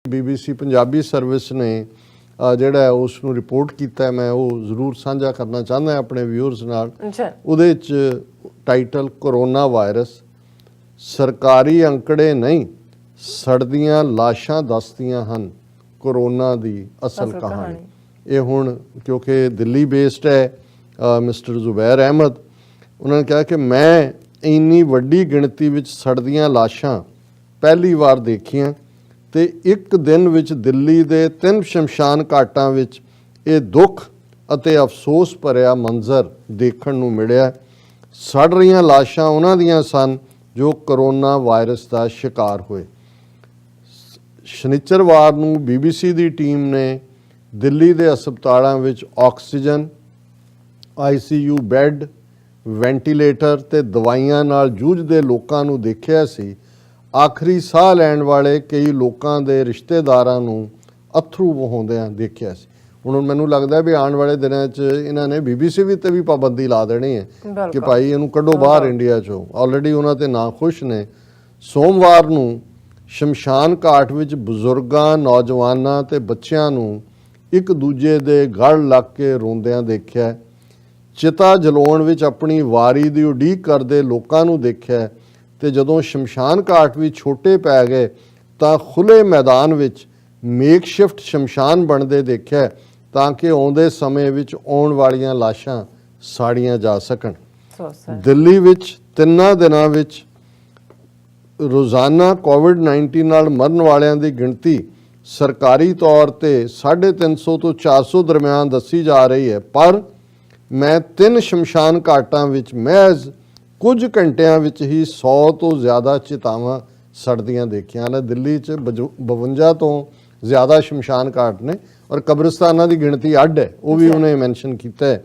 BBC Punjabi service ने ਜਿਹੜਾ ਹੈ ਉਸ ਨੂੰ ਰਿਪੋਰਟ ਕੀਤਾ ਹੈ, मैं वो ਜ਼ਰੂਰ ਸਾਂਝਾ ਕਰਨਾ ਚਾਹੁੰਦਾ ਆਪਣੇ ਵਿਊਅਰਸ ਨਾਲ। ਉਹਦੇ 'ਚ ਟਾਈਟਲ ਕੋਰੋਨਾ ਵਾਇਰਸ ਸਰਕਾਰੀ ਅੰਕੜੇ ਨਹੀਂ ਸੜਦੀਆਂ ਲਾਸ਼ਾਂ ਦੱਸਦੀਆਂ ਹਨ कोरोना ਦੀ ਅਸਲ ਕਹਾਣੀ। ਇਹ ਹੁਣ ਕਿਉਂਕਿ ਦਿੱਲੀ ਬੇਸਡ ਹੈ ਮਿਸਟਰ ਜ਼ੁਬੈਰ ਅਹਿਮਦ, ਉਹਨਾਂ ਨੇ ਕਿਹਾ ਕਿ ਮੈਂ ਇੰਨੀ ਵੱਡੀ ਗਿਣਤੀ ਵਿੱਚ ਸੜਦੀਆਂ ਲਾਸ਼ਾਂ ਪਹਿਲੀ ਵਾਰ ਦੇਖੀਆਂ ਤੇ ਇੱਕ ਦਿਨ ਵਿੱਚ ਦਿੱਲੀ ਦੇ 3 ਸ਼ਮਸ਼ਾਨ ਘਾਟਾਂ ਵਿੱਚ ਇਹ ਦੁੱਖ ਅਤੇ ਅਫਸੋਸ ਭਰਿਆ ਮੰਜ਼ਰ ਦੇਖਣ ਨੂੰ ਮਿਲਿਆ। ਸੜ ਰਹੀਆਂ ਲਾਸ਼ਾਂ ਉਹਨਾਂ ਦੀਆਂ ਸਨ ਜੋ ਕੋਰੋਨਾ ਵਾਇਰਸ ਦਾ ਸ਼ਿਕਾਰ ਹੋਏ। ਸ਼ਨੀਚਰਵਾਰ ਨੂੰ BBC ਦੀ ਟੀਮ ਨੇ ਦਿੱਲੀ ਦੇ ਹਸਪਤਾਲਾਂ ਵਿੱਚ ਆਕਸੀਜਨ, ICU ਬੈੱਡ, ਵੈਂਟੀਲੇਟਰ ਤੇ ਦਵਾਈਆਂ ਨਾਲ ਜੂਝਦੇ ਲੋਕਾਂ ਨੂੰ ਦੇਖਿਆ ਸੀ। ਆਖਰੀ ਸਾਹ ਲੈਣ ਵਾਲੇ ਕਈ ਲੋਕਾਂ ਦੇ ਰਿਸ਼ਤੇਦਾਰਾਂ ਨੂੰ ਅਥਰੂ ਵਹਾਉਂਦਿਆਂ ਦੇਖਿਆ ਸੀ। ਹੁਣ ਮੈਨੂੰ ਲੱਗਦਾ ਵੀ ਆਉਣ ਵਾਲੇ ਦਿਨਾਂ 'ਚ ਇਹਨਾਂ ਨੇ BBC ਵੀ ਤੇ ਵੀ ਪਾਬੰਦੀ ਲਾ ਦੇਣੀ ਹੈ ਕਿ ਭਾਈ ਇਹਨੂੰ ਕੱਢੋ ਬਾਹਰ ਇੰਡੀਆ 'ਚੋਂ। ਆਲਰੇਡੀ ਉਹਨਾਂ ਤੇ ਨਾਖੁਸ਼ ਨੇ। ਸੋਮਵਾਰ ਨੂੰ ਸ਼ਮਸ਼ਾਨ ਘਾਟ ਵਿੱਚ ਬਜ਼ੁਰਗਾਂ, ਨੌਜਵਾਨਾਂ ਤੇ ਬੱਚਿਆਂ ਨੂੰ ਇੱਕ ਦੂਜੇ ਦੇ ਗਲ ਲੱਗ ਕੇ ਰੋਂਦਿਆਂ ਦੇਖਿਆ। ਚਿਤਾ ਜਲਾਉਣ ਵਿੱਚ ਆਪਣੀ ਵਾਰੀ ਦੀ ਉਡੀਕ ਕਰਦੇ ਲੋਕਾਂ ਨੂੰ ਦੇਖਿਆ ਤੇ ਜਦੋਂ ਸ਼ਮਸ਼ਾਨ ਘਾਟ ਵੀ ਛੋਟੇ ਪੈ ਗਏ ਤਾਂ ਖੁੱਲ੍ਹੇ ਮੈਦਾਨ ਵਿੱਚ ਮੇਕਸ਼ਿਫਟ ਸ਼ਮਸ਼ਾਨ ਬਣਦੇ ਦੇਖਿਆ ਤਾਂ ਕਿ ਆਉਂਦੇ ਸਮੇਂ ਵਿੱਚ ਆਉਣ ਵਾਲੀਆਂ ਲਾਸ਼ਾਂ ਸਾੜੀਆਂ ਜਾ ਸਕਣ। ਦਿੱਲੀ ਵਿੱਚ 3 ਦਿਨਾਂ ਵਿੱਚ ਰੋਜ਼ਾਨਾ COVID-19 ਨਾਲ ਮਰਨ ਵਾਲਿਆਂ ਦੀ ਗਿਣਤੀ ਸਰਕਾਰੀ ਤੌਰ ਤੇ 350 ਤੋਂ 400 ਦਰਮਿਆਨ ਦੱਸੀ ਜਾ ਰਹੀ ਹੈ, ਪਰ ਮੈਂ 3 ਸ਼ਮਸ਼ਾਨ ਘਾਟਾਂ ਵਿੱਚ ਮਹਿਜ਼ ਕੁਝ ਘੰਟਿਆਂ ਵਿੱਚ ਹੀ 100 ਤੋਂ ਜ਼ਿਆਦਾ ਚਿਤਾਵਾਂ ਸੜਦੀਆਂ ਦੇਖੀਆਂ ਨੇ। ਦਿੱਲੀ 'ਚ 52 ਤੋਂ ਜ਼ਿਆਦਾ ਸ਼ਮਸ਼ਾਨ ਘਾਟ ਨੇ ਔਰ ਕਬਰਸਤਾਨਾਂ ਦੀ ਗਿਣਤੀ ਅੱਡ ਹੈ, ਉਹ ਵੀ ਉਹਨੇ ਮੈਂਸ਼ਨ ਕੀਤਾ ਹੈ।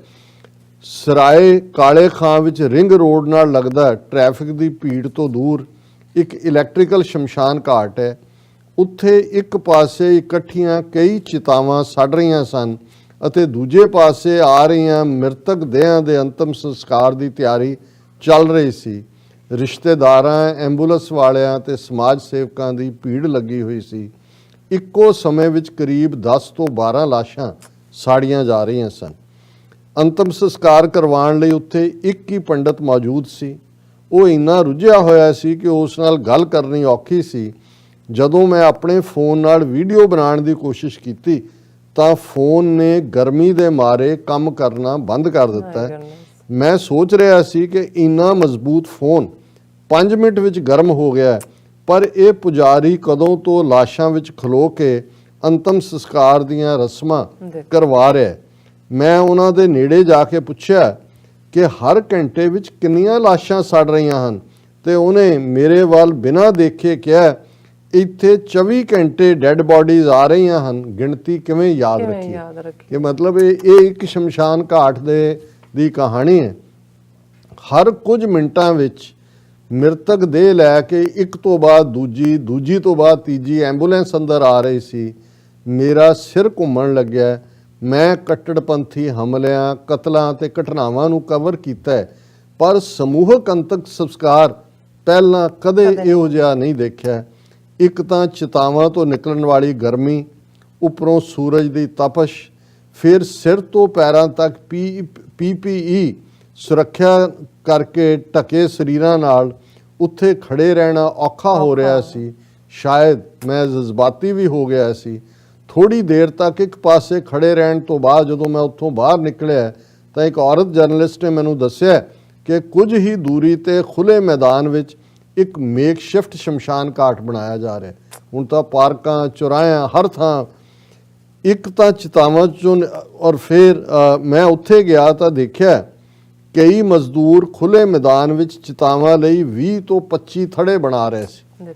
ਸਰਾਏ ਕਾਲੇ ਖਾਂ ਵਿੱਚ ਰਿੰਗ ਰੋਡ ਨਾਲ ਲੱਗਦਾ ਟ੍ਰੈਫਿਕ ਦੀ ਭੀੜ ਤੋਂ ਦੂਰ ਇੱਕ ਇਲੈਕਟ੍ਰੀਕਲ ਸ਼ਮਸ਼ਾਨ ਘਾਟ ਹੈ। ਉੱਥੇ ਇੱਕ ਪਾਸੇ ਇਕੱਠੀਆਂ ਕਈ ਚਿਤਾਵਾਂ ਸੜ ਰਹੀਆਂ ਸਨ ਅਤੇ ਦੂਜੇ ਪਾਸੇ ਆ ਰਹੀਆਂ ਮ੍ਰਿਤਕ ਦੇਹਾਂ ਦੇ ਅੰਤਮ ਸੰਸਕਾਰ ਦੀ ਤਿਆਰੀ ਚੱਲ ਰਹੀ ਸੀ। ਰਿਸ਼ਤੇਦਾਰਾਂ, ਐਂਬੂਲੈਂਸ ਵਾਲਿਆਂ ਤੇ ਸਮਾਜ ਸੇਵਕਾਂ ਦੀ ਭੀੜ ਲੱਗੀ ਹੋਈ ਸੀ। ਇੱਕੋ ਸਮੇਂ ਵਿੱਚ ਕਰੀਬ 10 ਤੋਂ 12 ਲਾਸ਼ਾਂ ਸਾੜੀਆਂ ਜਾ ਰਹੀਆਂ ਸਨ। ਅੰਤਮ ਸੰਸਕਾਰ ਕਰਵਾਉਣ ਲਈ ਉੱਥੇ ਇੱਕ ਹੀ ਪੰਡਤ ਮੌਜੂਦ ਸੀ। ਉਹ ਇੰਨਾ ਰੁੱਝਿਆ ਹੋਇਆ ਸੀ ਕਿ ਉਸ ਨਾਲ ਗੱਲ ਕਰਨੀ ਔਖੀ ਸੀ। ਜਦੋਂ ਮੈਂ ਆਪਣੇ ਫੋਨ ਨਾਲ ਵੀਡੀਓ ਬਣਾਉਣ ਦੀ ਕੋਸ਼ਿਸ਼ ਕੀਤੀ ਤਾਂ ਫੋਨ ਨੇ ਗਰਮੀ ਦੇ ਮਾਰੇ ਕੰਮ ਕਰਨਾ ਬੰਦ ਕਰ ਦਿੱਤਾ। ਮੈਂ ਸੋਚ ਰਿਹਾ ਸੀ ਕਿ ਇੰਨਾ ਮਜ਼ਬੂਤ ਫੋਨ 5 ਮਿੰਟ ਵਿੱਚ ਗਰਮ ਹੋ ਗਿਆ, ਪਰ ਇਹ ਪੁਜਾਰੀ ਕਦੋਂ ਤੋਂ ਲਾਸ਼ਾਂ ਵਿੱਚ ਖਲੋ ਕੇ ਅੰਤਮ ਸੰਸਕਾਰ ਦੀਆਂ ਰਸਮਾਂ ਕਰਵਾ ਰਿਹਾ। ਮੈਂ ਉਹਨਾਂ ਦੇ ਨੇੜੇ ਜਾ ਕੇ ਪੁੱਛਿਆ ਕਿ ਹਰ ਘੰਟੇ ਵਿੱਚ ਕਿੰਨੀਆਂ ਲਾਸ਼ਾਂ ਸੜ ਰਹੀਆਂ ਹਨ ਤੇ ਉਹਨੇ ਮੇਰੇ ਵੱਲ ਬਿਨਾਂ ਦੇਖੇ ਕਿਹਾ ਇੱਥੇ 24 ਘੰਟੇ ਡੈੱਡ ਬਾਡੀਜ਼ ਆ ਰਹੀਆਂ ਹਨ, ਗਿਣਤੀ ਕਿਵੇਂ ਯਾਦ ਰੱਖੀ। ਇਹ ਮਤਲਬ ਇਹ ਇੱਕ ਸ਼ਮਸ਼ਾਨ ਘਾਟ ਦੀ ਕਹਾਣੀ ਹੈ। ਹਰ ਕੁਝ ਮਿੰਟਾਂ ਵਿੱਚ ਮ੍ਰਿਤਕ ਦੇਹ ਲੈ ਕੇ ਇੱਕ ਤੋਂ ਬਾਅਦ ਦੂਜੀ ਤੋਂ ਬਾਅਦ ਤੀਜੀ ਐਂਬੂਲੈਂਸ ਅੰਦਰ ਆ ਰਹੀ ਸੀ। ਮੇਰਾ ਸਿਰ ਘੁੰਮਣ ਲੱਗਿਆ। ਮੈਂ ਕੱਟੜਪੰਥੀ ਹਮਲਿਆਂ, ਕਤਲਾਂ ਤੇ ਘਟਨਾਵਾਂ ਨੂੰ ਕਵਰ ਕੀਤਾ ਹੈ, ਪਰ ਸਮੂਹਕ ਅੰਤਕ ਸੰਸਕਾਰ ਪਹਿਲਾਂ ਕਦੇ ਇਹੋ ਜਿਹਾ ਨਹੀਂ ਦੇਖਿਆ। ਇੱਕ ਤਾਂ ਚਿਤਾਵਾਂ ਤੋਂ ਨਿਕਲਣ ਵਾਲੀ ਗਰਮੀ, ਉੱਪਰੋਂ ਸੂਰਜ ਦੀ ਤਪਸ਼, ਫਿਰ ਸਿਰ ਤੋਂ ਪੈਰਾਂ ਤੱਕ PPE ਸੁਰੱਖਿਆ ਕਰਕੇ ਢਕੇ ਸਰੀਰਾਂ ਨਾਲ ਉੱਥੇ ਖੜੇ ਰਹਿਣਾ ਔਖਾ ਹੋ ਰਿਹਾ ਸੀ। ਸ਼ਾਇਦ ਮੈਂ ਜਜ਼ਬਾਤੀ ਵੀ ਹੋ ਗਿਆ ਸੀ। ਥੋੜ੍ਹੀ ਦੇਰ ਤੱਕ ਇੱਕ ਪਾਸੇ ਖੜੇ ਰਹਿਣ ਤੋਂ ਬਾਅਦ ਜਦੋਂ ਮੈਂ ਉੱਥੋਂ ਬਾਹਰ ਨਿਕਲਿਆ ਤਾਂ ਇੱਕ ਔਰਤ ਜਰਨਲਿਸਟ ਨੇ ਮੈਨੂੰ ਦੱਸਿਆ ਕਿ ਕੁਝ ਹੀ ਦੂਰੀ 'ਤੇ ਖੁੱਲ੍ਹੇ ਮੈਦਾਨ ਵਿੱਚ ਇੱਕ ਮੇਕਸ਼ਿਫਟ ਸ਼ਮਸ਼ਾਨ ਘਾਟ ਬਣਾਇਆ ਜਾ ਰਿਹਾ। ਹੁਣ ਤਾਂ ਪਾਰਕਾਂ, ਚੁਰਾਹਿਆਂ, ਹਰ ਥਾਂ ਇੱਕ ਤਾਂ ਚਿਤਾਵਾਂ 'ਚੋਂ। ਔਰ ਫਿਰ ਮੈਂ ਉੱਥੇ ਗਿਆ ਤਾਂ ਦੇਖਿਆ ਕਈ ਮਜ਼ਦੂਰ ਖੁੱਲ੍ਹੇ ਮੈਦਾਨ ਵਿੱਚ ਚਿਤਾਵਾਂ ਲਈ 20 ਤੋਂ 25 ਥੜੇ ਬਣਾ ਰਹੇ ਸੀ।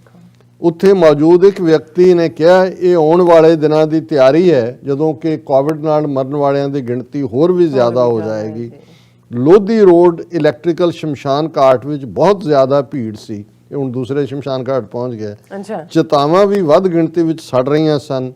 ਉੱਥੇ ਮੌਜੂਦ ਇੱਕ ਵਿਅਕਤੀ ਨੇ ਕਿਹਾ ਇਹ ਆਉਣ ਵਾਲੇ ਦਿਨਾਂ ਦੀ ਤਿਆਰੀ ਹੈ ਜਦੋਂ ਕਿ ਕੋਵਿਡ ਨਾਲ ਮਰਨ ਵਾਲਿਆਂ ਦੀ ਗਿਣਤੀ ਹੋਰ ਵੀ ਜ਼ਿਆਦਾ ਹੋ ਜਾਏਗੀ। ਲੋਧੀ ਰੋਡ ਇਲੈਕਟ੍ਰੀਕਲ ਸ਼ਮਸ਼ਾਨ ਘਾਟ ਵਿੱਚ ਬਹੁਤ ਜ਼ਿਆਦਾ ਭੀੜ ਸੀ। ਇਹ ਹੁਣ ਦੂਸਰੇ ਸ਼ਮਸ਼ਾਨ ਘਾਟ ਪਹੁੰਚ ਗਿਆ। ਚਿਤਾਵਾਂ ਵੀ ਵੱਧ ਗਿਣਤੀ ਵਿੱਚ ਸੜ ਰਹੀਆਂ ਸਨ।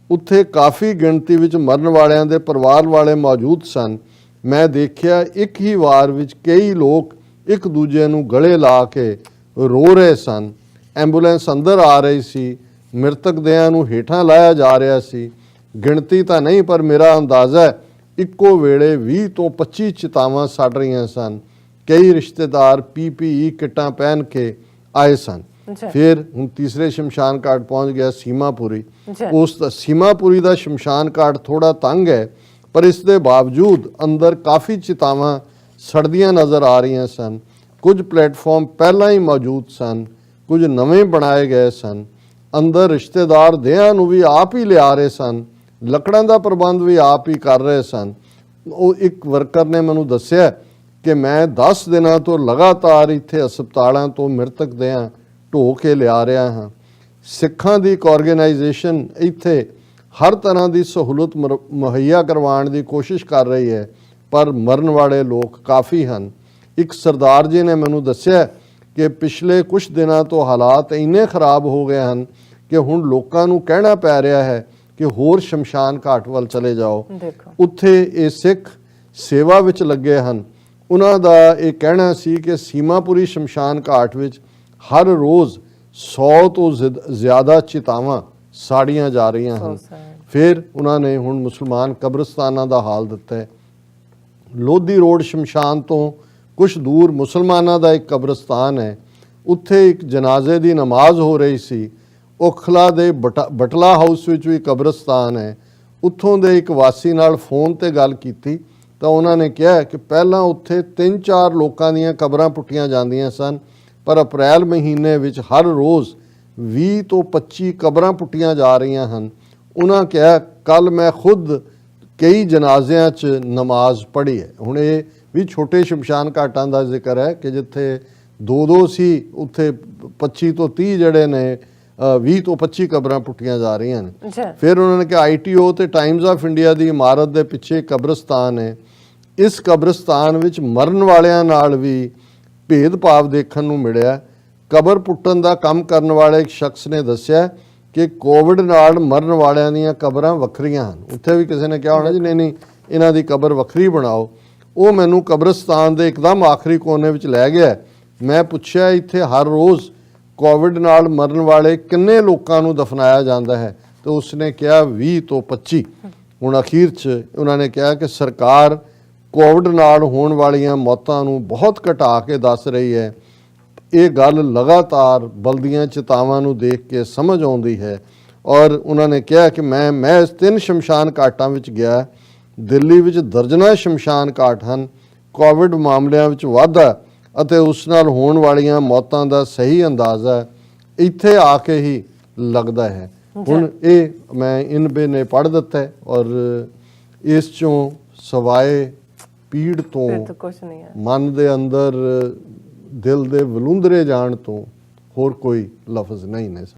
ਉੱਥੇ ਕਾਫੀ ਗਿਣਤੀ ਵਿੱਚ ਮਰਨ ਵਾਲਿਆਂ ਦੇ ਪਰਿਵਾਰ ਵਾਲੇ ਮੌਜੂਦ ਸਨ। ਮੈਂ ਦੇਖਿਆ ਇੱਕ ਹੀ ਵਾਰ ਵਿੱਚ ਕਈ ਲੋਕ ਇੱਕ ਦੂਜੇ ਨੂੰ ਗਲੇ ਲਾ ਕੇ ਰੋ ਰਹੇ ਸਨ। ਐਂਬੂਲੈਂਸ ਅੰਦਰ ਆ ਰਹੀ ਸੀ। ਮ੍ਰਿਤਕ ਦੇਹਾਂ ਨੂੰ ਹੇਠਾਂ ਲਾਇਆ ਜਾ ਰਿਹਾ ਸੀ। ਗਿਣਤੀ ਤਾਂ ਨਹੀਂ, ਪਰ ਮੇਰਾ ਅੰਦਾਜ਼ਾ ਹੈ ਇੱਕੋ ਵੇਲੇ 20 ਤੋਂ 25 ਚਿਤਾਵਾਂ ਸੜ ਰਹੀਆਂ ਸਨ। ਕਈ ਰਿਸ਼ਤੇਦਾਰ PPE ਕਿੱਟਾਂ ਪਹਿਨ ਕੇ ਆਏ ਸਨ। ਫਿਰ ਹੁਣ ਤੀਸਰੇ ਸ਼ਮਸ਼ਾਨ ਘਾਟ ਪਹੁੰਚ ਗਿਆ, ਸੀਮਾਪੁਰੀ। ਉਸ ਦਾ ਸੀਮਾਪੁਰੀ ਦਾ ਸ਼ਮਸ਼ਾਨ ਘਾਟ ਥੋੜਾ ਤੰਗ ਹੈ, ਪਰ ਇਸ ਦੇ ਬਾਵਜੂਦ ਅੰਦਰ ਕਾਫੀ ਚਿਤਾਵਾਂ ਸੜਦੀਆਂ ਨਜ਼ਰ ਆ ਰਹੀਆਂ ਸਨ। ਕੁਝ ਪਲੇਟਫਾਰਮ ਪਹਿਲਾਂ ਹੀ ਮੌਜੂਦ ਸਨ, ਕੁਝ ਨਵੇਂ ਬਣਾਏ ਗਏ ਸਨ। ਅੰਦਰ ਰਿਸ਼ਤੇਦਾਰ ਦੇਹਾਂ ਨੂੰ ਵੀ ਆਪ ਹੀ ਲਿਆ ਰਹੇ ਸਨ, ਲੱਕੜਾਂ ਦਾ ਪ੍ਰਬੰਧ ਵੀ ਆਪ ਹੀ ਕਰ ਰਹੇ ਸਨ। ਉਹ ਇੱਕ ਵਰਕਰ ਨੇ ਮੈਨੂੰ ਦੱਸਿਆ ਕਿ ਮੈਂ 10 ਦਿਨਾਂ ਤੋਂ ਲਗਾਤਾਰ ਇੱਥੇ ਹਸਪਤਾਲਾਂ ਤੋਂ ਮ੍ਰਿਤਕ ਦੇਹਾਂ ਢੋ ਕੇ ਲਿਆ ਰਿਹਾ ਹਾਂ। ਸਿੱਖਾਂ ਦੀ ਇੱਕ ਆਰਗੇਨਾਈਜੇਸ਼ਨ ਇੱਥੇ ਹਰ ਤਰ੍ਹਾਂ ਦੀ ਸਹੂਲਤ ਮੁਹੱਈਆ ਕਰਵਾਉਣ ਦੀ ਕੋਸ਼ਿਸ਼ ਕਰ ਰਹੀ ਹੈ, ਪਰ ਮਰਨ ਵਾਲੇ ਲੋਕ ਕਾਫੀ ਹਨ। ਇੱਕ ਸਰਦਾਰ ਜੀ ਨੇ ਮੈਨੂੰ ਦੱਸਿਆ ਕਿ ਪਿਛਲੇ ਕੁਝ ਦਿਨਾਂ ਤੋਂ ਹਾਲਾਤ ਇੰਨੇ ਖਰਾਬ ਹੋ ਗਏ ਹਨ ਕਿ ਹੁਣ ਲੋਕਾਂ ਨੂੰ ਕਹਿਣਾ ਪੈ ਰਿਹਾ ਹੈ ਕਿ ਹੋਰ ਸ਼ਮਸ਼ਾਨ ਘਾਟ ਵੱਲ ਚਲੇ ਜਾਓ। ਉੱਥੇ ਇਹ ਸਿੱਖ ਸੇਵਾ ਵਿੱਚ ਲੱਗੇ ਹਨ। ਉਹਨਾਂ ਦਾ ਇਹ ਕਹਿਣਾ ਸੀ ਕਿ ਸੀਮਾਪੁਰੀ ਸ਼ਮਸ਼ਾਨ ਘਾਟ ਵਿੱਚ ਹਰ ਰੋਜ਼ 100 ਤੋਂ ਜ਼ਿਆਦਾ ਚਿਤਾਵਾਂ ਸਾੜੀਆਂ ਜਾ ਰਹੀਆਂ ਹਨ। ਫਿਰ ਉਹਨਾਂ ਨੇ ਹੁਣ ਮੁਸਲਮਾਨ ਕਬਰਸਤਾਨਾਂ ਦਾ ਹਾਲ ਦਿੱਤਾ ਹੈ। ਲੋਧੀ ਰੋਡ ਸ਼ਮਸ਼ਾਨ ਤੋਂ ਕੁਝ ਦੂਰ ਮੁਸਲਮਾਨਾਂ ਦਾ ਇੱਕ ਕਬਰਸਤਾਨ ਹੈ। ਉੱਥੇ ਇੱਕ ਜਨਾਜ਼ੇ ਦੀ ਨਮਾਜ਼ ਹੋ ਰਹੀ ਸੀ। ओखला ਦੇ ਬਟਲਾ ਹਾਊਸ ਵਿੱਚ ਵੀ ਕਬਰਸਤਾਨ ਹੈ। ਉੱਥੋਂ ਦੇ ਇੱਕ ਵਾਸੀ ਨਾਲ ਫੋਨ ਤੇ ਗੱਲ ਕੀਤੀ ਤਾਂ ਉਹਨਾਂ ਨੇ ਕਿਹਾ ਕਿ ਪਹਿਲਾਂ ਉੱਥੇ 3-4 ਲੋਕਾਂ ਦੀਆਂ ਕਬਰਾਂ ਪੁੱਟੀਆਂ ਜਾਂਦੀਆਂ ਸਨ, ਪਰ ਅਪ੍ਰੈਲ ਮਹੀਨੇ ਵਿੱਚ ਹਰ ਰੋਜ਼ 20 ਤੋਂ 25 ਕਬਰਾਂ ਪੁੱਟੀਆਂ ਜਾ ਰਹੀਆਂ ਹਨ। ਉਹਨਾਂ ਕਿਹਾ ਕੱਲ ਮੈਂ ਖੁਦ ਕਈ ਜਨਾਜ਼ਿਆਂ 'ਚ ਨਮਾਜ਼ ਪੜ੍ਹੀ ਹੈ। ਹੁਣ ਇਹ ਵੀ ਛੋਟੇ ਸ਼ਮਸ਼ਾਨ ਘਾਟਾਂ ਦਾ ਜ਼ਿਕਰ ਹੈ ਕਿ ਜਿੱਥੇ 2-2 ਸੀ, ਉੱਥੇ 25 ਤੋਂ 30 ਜਿਹੜੇ ਨੇ 20 ਤੋਂ 25 ਕਬਰਾਂ ਪੁੱਟੀਆਂ ਜਾ ਰਹੀਆਂ ਨੇ। ਫਿਰ ਉਹਨਾਂ ਨੇ ਕਿਹਾ ITO ਤੇ ਟਾਈਮਜ਼ ਆਫ ਇੰਡੀਆ ਦੀ ਇਮਾਰਤ ਦੇ ਪਿੱਛੇ ਕਬਰਸਤਾਨ ਹੈ। ਇਸ ਕਬਰਸਤਾਨ ਵਿੱਚ ਮਰਨ ਵਾਲਿਆਂ ਨਾਲ ਵੀ ਭੇਦਭਾਵ ਦੇਖਣ ਨੂੰ ਮਿਲਿਆ। ਕਬਰ ਪੁੱਟਣ ਦਾ ਕੰਮ ਕਰਨ ਵਾਲੇ ਇੱਕ ਸ਼ਖਸ ਨੇ ਦੱਸਿਆ ਕਿ ਕੋਵਿਡ ਨਾਲ ਮਰਨ ਵਾਲਿਆਂ ਦੀਆਂ ਕਬਰਾਂ ਵੱਖਰੀਆਂ ਹਨ। ਉੱਥੇ ਵੀ ਕਿਸੇ ਨੇ ਕਿਹਾ ਹੋਣਾ ਜੀ ਨਹੀਂ ਇਹਨਾਂ ਦੀ ਕਬਰ ਵੱਖਰੀ ਬਣਾਓ। ਉਹ ਮੈਨੂੰ ਕਬਰਸਤਾਨ ਦੇ ਇੱਕਦਮ ਆਖਰੀ ਕੋਨੇ ਵਿੱਚ ਲੈ ਗਿਆ। ਮੈਂ ਪੁੱਛਿਆ ਇੱਥੇ ਹਰ ਰੋਜ਼ ਕੋਵਿਡ ਨਾਲ ਮਰਨ ਵਾਲੇ ਕਿੰਨੇ ਲੋਕਾਂ ਨੂੰ ਦਫਨਾਇਆ ਜਾਂਦਾ ਹੈ, ਤੇ ਉਸਨੇ ਕਿਹਾ 20 ਤੋਂ 25। ਹੁਣ ਅਖੀਰ 'ਚ ਉਹਨਾਂ ਨੇ ਕਿਹਾ ਕਿ ਸਰਕਾਰ ਕੋਵਿਡ ਨਾਲ ਹੋਣ ਵਾਲੀਆਂ ਮੌਤਾਂ ਨੂੰ ਬਹੁਤ ਘਟਾ ਕੇ ਦੱਸ ਰਹੀ ਹੈ। ਇਹ ਗੱਲ ਲਗਾਤਾਰ ਬਲਦੀਆਂ ਚਿਤਾਵਾਂ ਨੂੰ ਦੇਖ ਕੇ ਸਮਝ ਆਉਂਦੀ ਹੈ। ਔਰ ਉਹਨਾਂ ਨੇ ਕਿਹਾ ਕਿ ਮੈਂ ਇਸ 3 ਸ਼ਮਸ਼ਾਨ ਘਾਟਾਂ ਵਿੱਚ ਗਿਆ। ਦਿੱਲੀ ਵਿੱਚ ਦਰਜਨਾਂ ਸ਼ਮਸ਼ਾਨ ਘਾਟ ਹਨ। ਕੋਵਿਡ ਮਾਮਲਿਆਂ ਵਿੱਚ ਵਾਧਾ ਅਤੇ ਉਸ ਨਾਲ ਹੋਣ ਵਾਲੀਆਂ ਮੌਤਾਂ ਦਾ ਸਹੀ ਅੰਦਾਜ਼ਾ ਇੱਥੇ ਆ ਕੇ ਹੀ ਲੱਗਦਾ ਹੈ। ਹੁਣ ਇਹ ਮੈਂ ਇਨਬੇ ਨੇ ਪੜ੍ਹ ਦਿੱਤਾ ਹੈ ਔਰ ਇਸ ਚੋਂ ਸਵਾਏ ਪੀੜ ਤੋਂ ਮਨ ਦੇ ਅੰਦਰ ਦਿਲ ਦੇ ਵਲੂੰਦਰੇ ਜਾਣ ਤੋਂ ਹੋਰ ਕੋਈ ਲਫ਼ਜ਼ ਨਹੀਂ ਨੇ।